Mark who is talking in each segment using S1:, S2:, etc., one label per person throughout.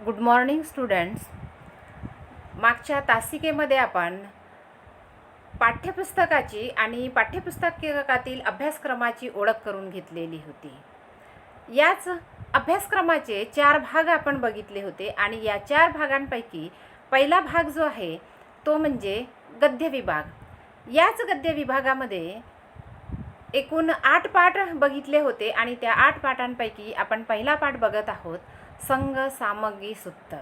S1: Good morning students. मागच्या तासिकेमध्ये आपण पाठ्यपुस्तकाची आणि पाठ्यपुस्तकातील अभ्यासक्रमाची ओळख करून घेतलेली होती. याच अभ्यासक्रमाचे 4 भाग आपण बघितले होते आणि या 4 भागांपैकी पहिला भाग जो आहे तो म्हणजे गद्य विभाग. याच गद्य विभागामध्ये एकूण 8 पाठ बघितले होते आणि त्या 8 पाठांपैकी आपण पहिला पाठ बघत आहोत, संघ सामग्री सूक्त.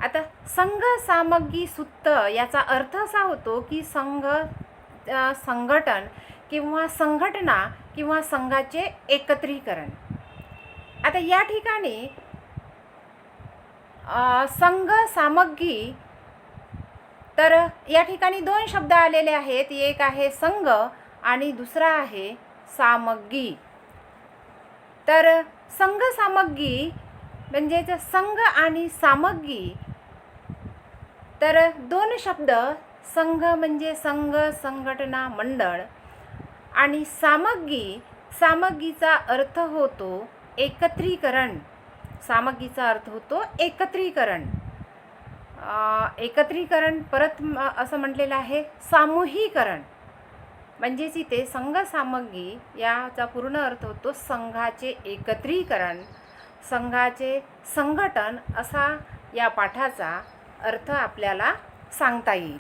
S1: आता संघ सामग्री सूक्त याचा अर्थ असा होतो की संघटन किंवा संघटना किंवा संघाचे एकत्रीकरण. आता या ठिकाणी संघ सामग्री, तर या ठिकाणी 2 शब्द आलेले आहेत. एक आहे संघ आणि दुसरा आहे सामग्री. तर संघ सामग्री म्हणजेच संघ आणि सामग्री, तर 2 शब्द. संघ म्हणजे संघ, संघटना, मंडळ, आणि सामग्री, सामग्रीचा अर्थ होतो एकत्रीकरण. सामग्रीचा अर्थ होतो एकत्रीकरण. एकत्रीकरण परत असं म्हटलेलं आहे सामूहिकरण. म्हणजेच इथे संघ सामग्री याचा पूर्ण अर्थ होतो संघाचे एकत्रीकरण, संघाचे संघटन, असा या पाठाचा अर्थ आपल्याला सांगता येईल.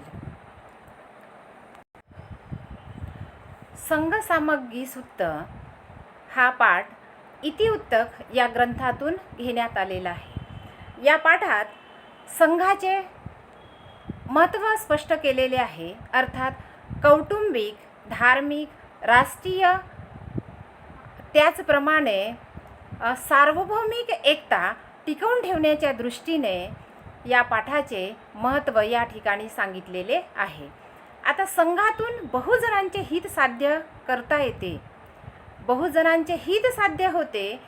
S1: संघ सामग्री सूक्त हा पाठ इतिवृत्तक या ग्रंथातून घेण्यात आलेला आहे. या पाठात संघाचे महत्त्व स्पष्ट केलेले आहे. अर्थात कौटुंबिक, धार्मिक, राष्ट्रीय, त्याचप्रमाणे सार्वभौमिक एकता टिकवून ठेवण्याच्या दृष्टीने या पाठाचे महत्त्व या ठिकाणी सांगितलेले आहे. आता संघातून बहुजनांचे हित साध्य करता येते. बहुजनांचे हित साध्य होते,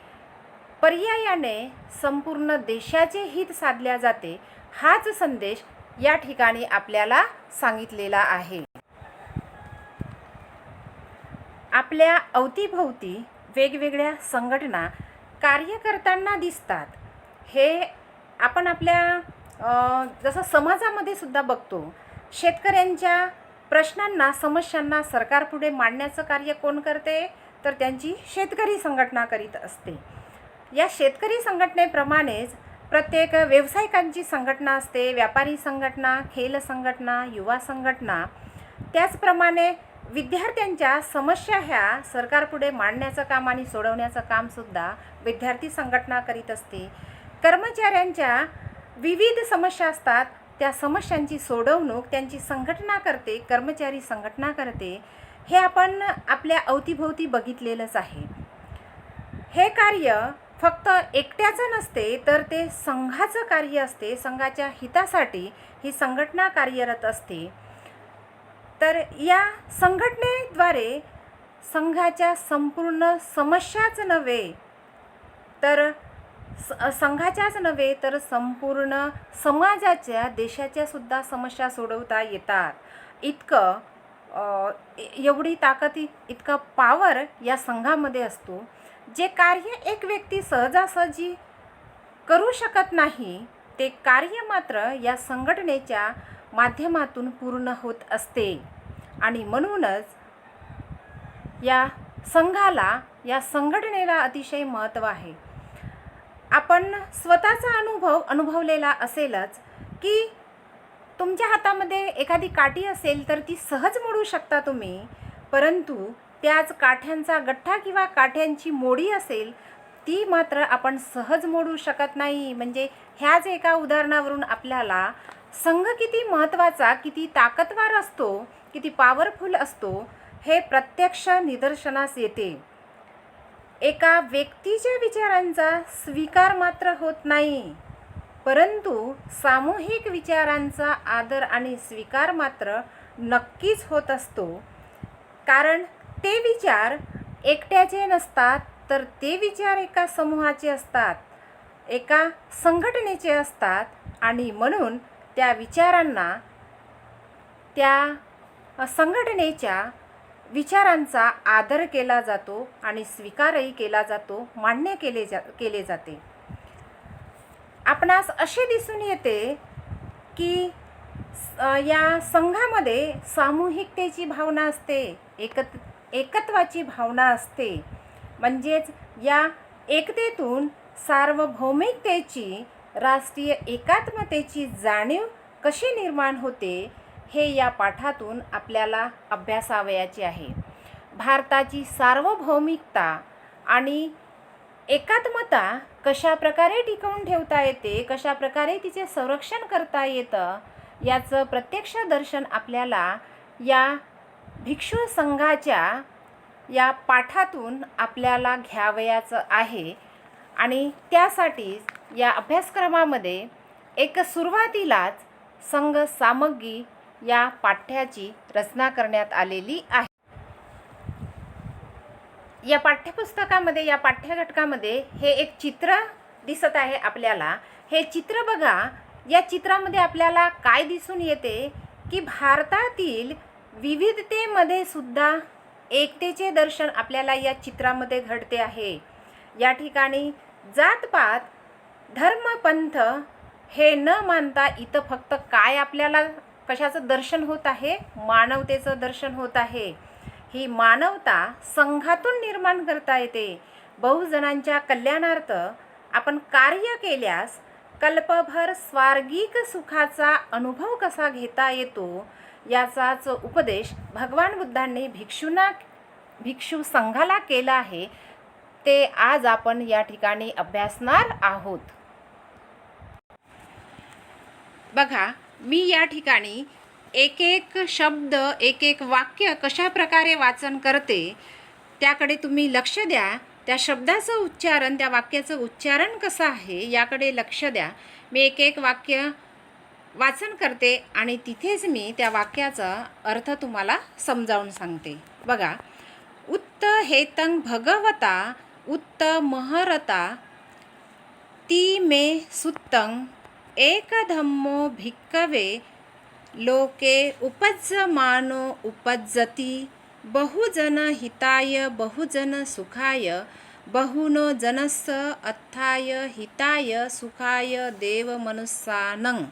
S1: पर्यायाने संपूर्ण देशाचे हित साधल्या जाते. हाच संदेश या ठिकाणी आपल्याला सांगितलेला आहे. आपल्या अवतीभोवती वेगवेगळ्या संघटना कार्य करताना दिसतात. हे आपण आपल्या जसं समाजामध्ये सुद्धा बघतो. शेतकऱ्यांच्या प्रश्नांना, समस्यांना सरकारपुढे मांडण्याचं कार्य कोण करते, तर त्यांची शेतकरी संघटना करीत असते. या शेतकरी संघटनेप्रमाणेच प्रत्येक व्यावसायिकांची संघटना असते, व्यापारी संघटना, खेल संघटना, युवा संघटना. त्याचप्रमाणे विद्यार्थ्यांच्या समस्या ह्या सरकारपुढे मांडण्याचं काम आणि सोडवण्याचं कामसुद्धा विद्यार्थी संघटना करीत असते. कर्मचाऱ्यांच्या विविध समस्या असतात, त्या समस्यांची सोडवणूक त्यांची संघटना करते, कर्मचारी संघटना करते. हे आपण आपल्या अवतीभोवती बघितलेलंच आहे. हे कार्य फक्त एकट्याचं नसते, तर ते संघाचं कार्य असते. संघाच्या हितासाठी ही संघटना कार्यरत असते. तर या संघटनेद्वारे संघाच्या संपूर्ण समस्याच नव्हे, तर संघाच्याच नव्हे तर संपूर्ण समाजाच्या, देशाच्या सुद्धा समस्या सोडवता येतात. एवढी ताकद, इतका पॉवर या संघामध्ये असतो. जे कार्य एक व्यक्ती सहजासहजी करू शकत नाही, ते कार्य मात्र या संघटनेच्या माध्यमातून पूर्ण होत असते. आणि म्हणूनच या संघाला, या संघटनेला अतिशय महत्त्व आहे. आपण स्वतःचा अनुभवलेला असेलच की तुमच्या हातामध्ये एखादी काठी असेल तर ती सहज मोडू शकता तुम्ही, परंतु त्याच काठ्यांचा गठ्ठा किंवा काठ्यांची मोडी असेल ती मात्र आपण सहज मोडू शकत नाही. म्हणजे ह्याच एका उदाहरणावरून आपल्याला संघ किती महत्त्वाचा, किती ताकदवार असतो, किती पॉवरफुल असतो हे प्रत्यक्ष निदर्शनास येते. एका व्यक्तीच्या विचारांचा स्वीकार मात्र होत नाही, परंतु सामूहिक विचारांचा आदर आणि स्वीकार मात्र नक्कीच होत असतो. कारण ते विचार एकट्याचे नसतात, तर ते विचार एका समूहाचे असतात, एका संघटनेचे असतात. आणि म्हणून त्या विचारांना, त्या संघटनेच्या विचारांचा आदर केला जातो आणि स्वीकारही केला जातो, मान्य केले जाते. आपणास असे दिसून येते की या संघामध्ये सामूहिकतेची भावना असते, एकत्वाची भावना असते. म्हणजेच या एकतेतून सार्वभौमिकतेची, राष्ट्रीय एकात्मतेची जाणीव कशी निर्माण होते हे या पाठातून आपल्याला अभ्यासावयाचे आहे. भारताची सार्वभौमिकता आणि एकात्मता कशा प्रकारे टिकवून ठेवता येते, कशा प्रकारे तिचे संरक्षण करता येतं, याचं प्रत्यक्ष दर्शन आपल्याला या भिक्षू संघाच्या या पाठातून आपल्याला घ्यावयाचं आहे. आणि त्यासाठी या अभ्यासक्रमामध्ये एक सुरुवातीलाच संघ सामग्री या पाठ्याची रचना करण्यात आलेली आहे. या पाठ्यपुस्तकामध्ये, या पाठ्यघटकामध्ये हे एक चित्र दिसत आहे आपल्याला. हे चित्र बघा. या चित्रामध्ये आपल्याला काय दिसून येते की भारतातील विविधतेमध्ये सुद्धा एकतेचे दर्शन आपल्याला या चित्रामध्ये घडते आहे. या ठिकाणी जातपात, धर्म, पंथ हे न मानता इथं फक्त काय आपल्याला कशाचं दर्शन होत आहे? मानवतेचं दर्शन होत आहे. ही मानवता संघातून निर्माण करता येते. बहुजनांच्या कल्याणार्थ आपण कार्य केल्यास कल्पभर स्वार्गिक सुखाचा अनुभव कसा घेता येतो याचाच उपदेश भगवान बुद्धांनी भिक्षू संघाला केला आहे. ते आज आपण या ठिकाणी अभ्यासणार आहोत. बघा, मी या ठिकाणी एक एक शब्द, एक एक वाक्य कशा प्रकारे वाचन करते त्याकडे तुम्ही लक्ष द्या. त्या शब्दाचं उच्चारण, त्या वाक्याचं उच्चारण कसं आहे याकडे लक्ष द्या. मी एक एक वाक्य वाचन करते आणि तिथेच मी त्या वाक्याचा अर्थ तुम्हाला समजावून सांगते. बघा, उत्त हेतं भगवता उत्त महरता ती मे सुत्तं एक धम्मो भिक्कवे लोके उपज्जमानो उपज्जति बहुजन हिताय बहुजन सुखाय बहुनो जनस्य अत्थाय हिताय सुखाय देव मनुष्यानं.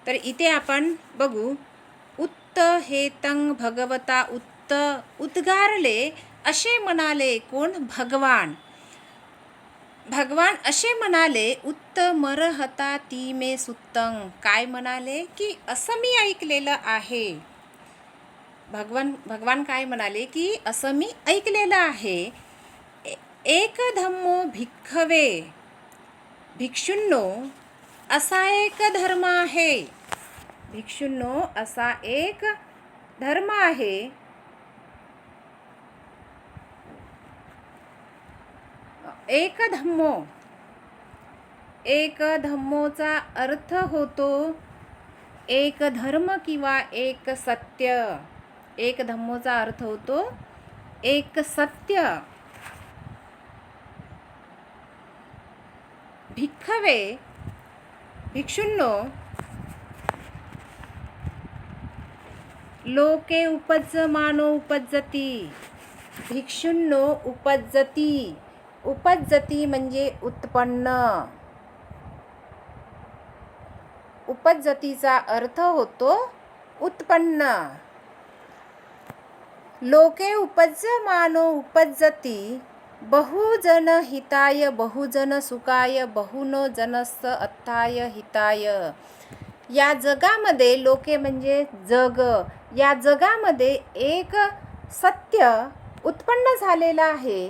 S1: तर इथे आपण बघू, उत्त हेतं भगवता, उत्त उद्गारले असे म्हणाले. कोण? भगवान. भगवान असे म्हणाले, उत्त मरहता ती मे सुत्तं. काय म्हणाले? की असं मी ऐकलेलं आहे. भगवान काय म्हणाले? की असं मी ऐकलेलं आहे. एक धम्मो भिक्खवे, भिक्षुंनो असा एक धर्म आहे. भिक्षुंनो असा एक धर्म आहे. एक धम्मो, एक धम्मोचा अर्थ होतो एक धर्म किंवा एक सत्य. एक धम्मोचा अर्थ होतो एक सत्य. भिक्खवे, भिक्षुंनो लोके उपज्जमानो उपज्जति. भिक्षुंनो उपज्जति. उपज्जति म्हणजे उत्पन्न. उपज्जतीचा अर्थ होतो उत्पन्न. लोके उपज्जमानो उपज्जति बहुजन हिताय बहुजन सुखाय बहुनो जनस्य अत्थाय हिताय. या जगामध्ये, लोके म्हणजे जग, या जगामध्ये एक सत्य उत्पन्न झालेलं आहे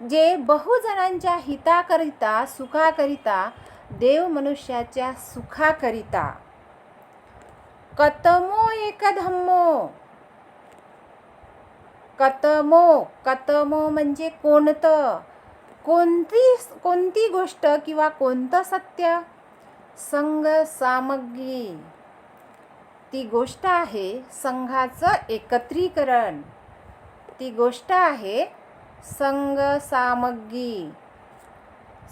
S1: जे बहुजनांच्या हिताकरिता, सुखाकरिता, देव मनुष्याच्या सुखाकरिता. कतमो एक धम्मो. कतमो, कतमो म्हणजे कोणतं, कोणती गोष्ट किंवा कोणतं सत्य? संघ सामग्री. ती गोष्ट आहे संघाचं एकत्रीकरण. ती गोष्ट आहे संघ सामग्री,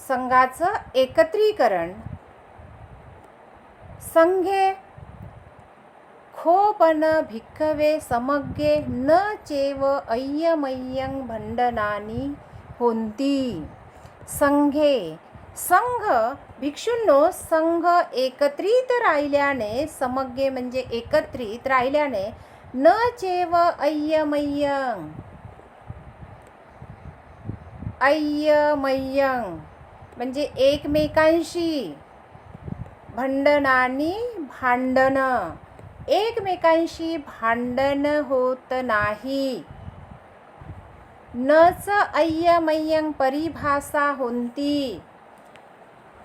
S1: संघाचं एकत्रीकरण. संघे खोपन भिक्खवे समग्गे न चेव अय्यमय्यं भंडनानी होंती. संघे. संघ भिक्षूंनो, संघ एकत्रित राहिल्याने, समग्गे म्हणजे एकत्रित राहिल्याने, न चेव अय्यमय्यं. अय्यमय्यं म्हणजे एकमेकांशी. भांडणानी भांडण, एकमेकांशी भांडण होत नाही. नच अय्यमय्यं परिभाषा होती.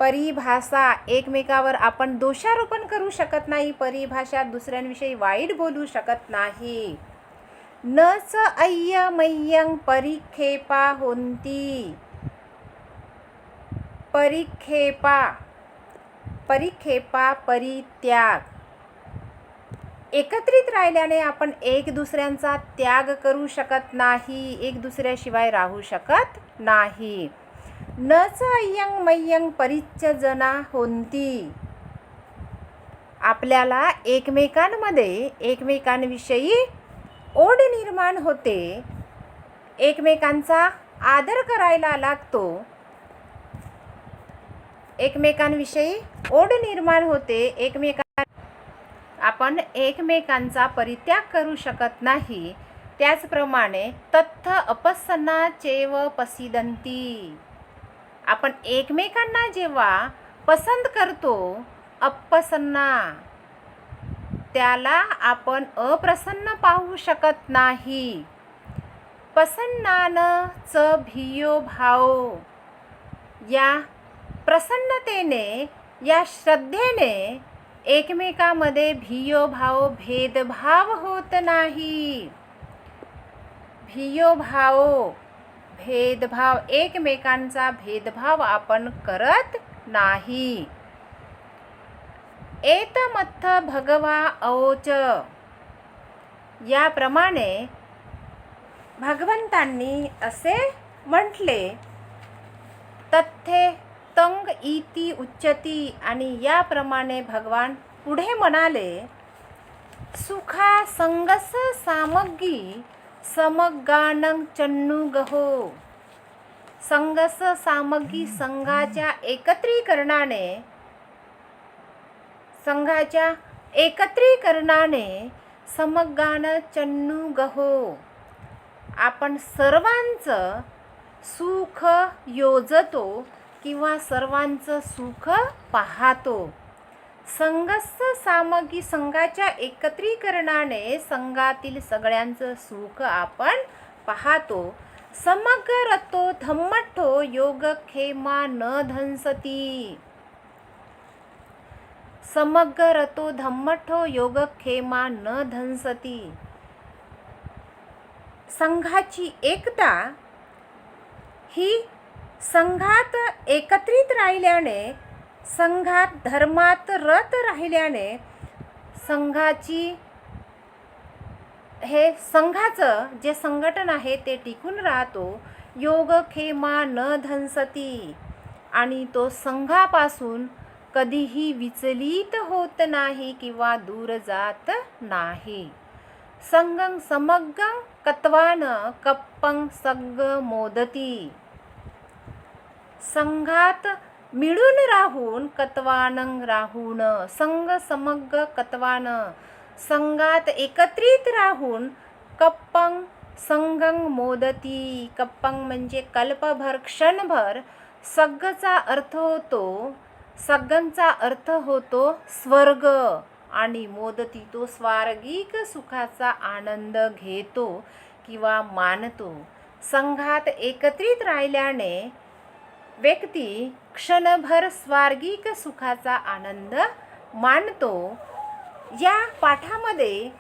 S1: परिभाषा, एकमेकावर आपण दोषारोपण करू शकत नाही. परिभाषा, दुसऱ्यांविषयी वाईट बोलू शकत नाही. नच अय्यमय्यं परिक्षेपा होती. परिक्षेपा, परिक्षेपा परित्याग. एकत्रित राहिल्याने आपण एक दुसऱ्यांचा त्याग करू शकत नाही, एक दुसऱ्याशिवाय राहू शकत नाही. नच अय्यमय्यं परिच्छजना होती. आपल्याला एकमेकांमध्ये एकमेकांविषयी ओढ निर्माण होते, एकमेकांचा आदर करायला लागतो, एकमेकांविषयी ओढ निर्माण होते, आपण एकमेकांचा परित्याग करू शकत नाही. त्याचप्रमाणे तत्थ अपसन्ना चेव पसिदन्ति. आपण एकमेकांना जेव्हा पसंत करतो, अपसन्ना, त्याला आपण अप्रसन्न पाहू शकत नाही. प्रसन्नान च भियो भाव. या प्रसन्नतेने, या श्रद्धेने एकमेकांमध्ये भियोभाव, भेदभाव होत नाही. भियोभाव, भेदभाव, एकमेकांचा भेदभाव आपण करत नाही. एतमत्थ भगवा अवोच. याप्रमाणे भगवंतांनी असे म्हटले. तथ्ये तंग इति उच्यति. आणि याप्रमाणे भगवान पुढे म्हणाले, सुखा संगस सामग्गी समगानं चन्नुगहो. संगस सामग्री, संघाच्या एकत्रीकरणाने, संघाच्या एकत्रीकरणाने समगान चन्नुगहो. आपण सर्वांचं सुख योजतो किंवा सर्वांचं सुख पाहतो. संघस्स सामग्री, संघाच्या एकत्रीकरणाने संघातील सगळ्यांचं सुख आपण पाहतो. समग्रतो धम्मठो योगक्षेमा न धंसती. समग्रतो धम्मठो योगक्षेमा न धंसती. संघाची एकता ही संघात एकत्रित राहिल्याने, संघात धर्मात रत राहिल्याने, संघाची, हे संघाचं जे संघटन आहे ते टिकून राहतो. योगक्षेमा न धंसती. आणि तो संघापासून कधीही विचलित होत नाही किंवा दूर जात नाही. संगं समग्गं कत्वान कप्पं सग्ग मोदती. संघात मिळून राहून, कत्वानं राहून, संग समग्ग कत्वान, संघात एकत्रित राहून, कप्पं संगं मोदती. कप्पं म्हणजे कल्पभर, क्षणभर. सग्गचा अर्थ होतो, सग्गंचा अर्थ होतो स्वर्ग. आणि मोदती, तो स्वार्गिक सुखाचा आनंद घेतो किंवा मानतो. संघात एकत्रित राहिल्याने व्यक्ती क्षणभर स्वार्गिक सुखाचा आनंद मानतो. या पाठामध्ये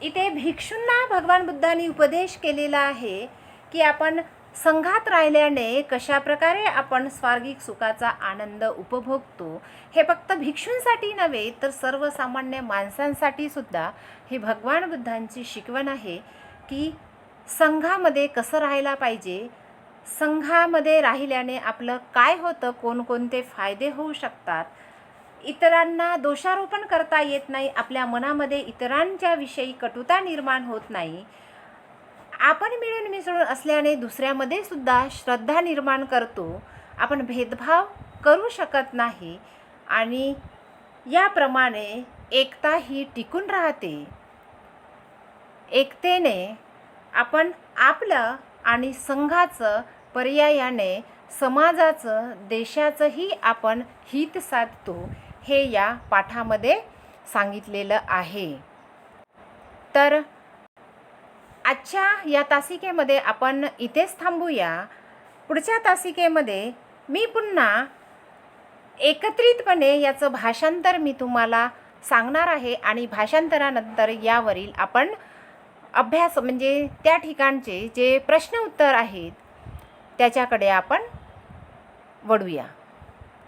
S1: इथे भिक्षूंना भगवान बुद्धांनी उपदेश केलेला आहे की आपण संघात राहिल्याने कशा प्रकारे आपण स्वार्गिक सुखाचा आनंद उपभोगतो. हे फक्त भिक्षूंसाठी नव्हे तर सर्वसामान्य माणसांसाठी सुद्धा ही भगवान बुद्धांची शिकवण आहे की संघामध्ये कसं राहायला पाहिजे, संघामध्ये राहिल्याने आपलं काय होतं, कोणकोणते फायदे होऊ शकतात. इतरांना दोषारोपण करता येत नाही, आपल्या मनामध्ये इतरांच्या विषयी कटुता निर्माण होत नाही. आपण मिळून मिसळून असल्याने दुसऱ्यामध्ये सुद्धा श्रद्धा निर्माण करतो आपण भेदभाव करू शकत नाही आणि याप्रमाणे एकता ही टिकून राहते. एकतेने आपण आपलं आणि संघाचं, पर्यायाने समाजाचं, देशाचंही आपण हित साधतो, हे या पाठामध्ये सांगितलेलं आहे. तर आजच्या या तासिकेमध्ये आपण इथेच थांबूया. पुढच्या तासिकेमध्ये मी पुन्हा एकत्रितपणे याचं भाषांतर मी तुम्हाला सांगणार आहे आणि भाषांतरानंतर यावरील आपण अभ्यास म्हणजे त्या ठिकाणचे जे प्रश्न उत्तर आहेत त्याच्याकडे आपण वळूया.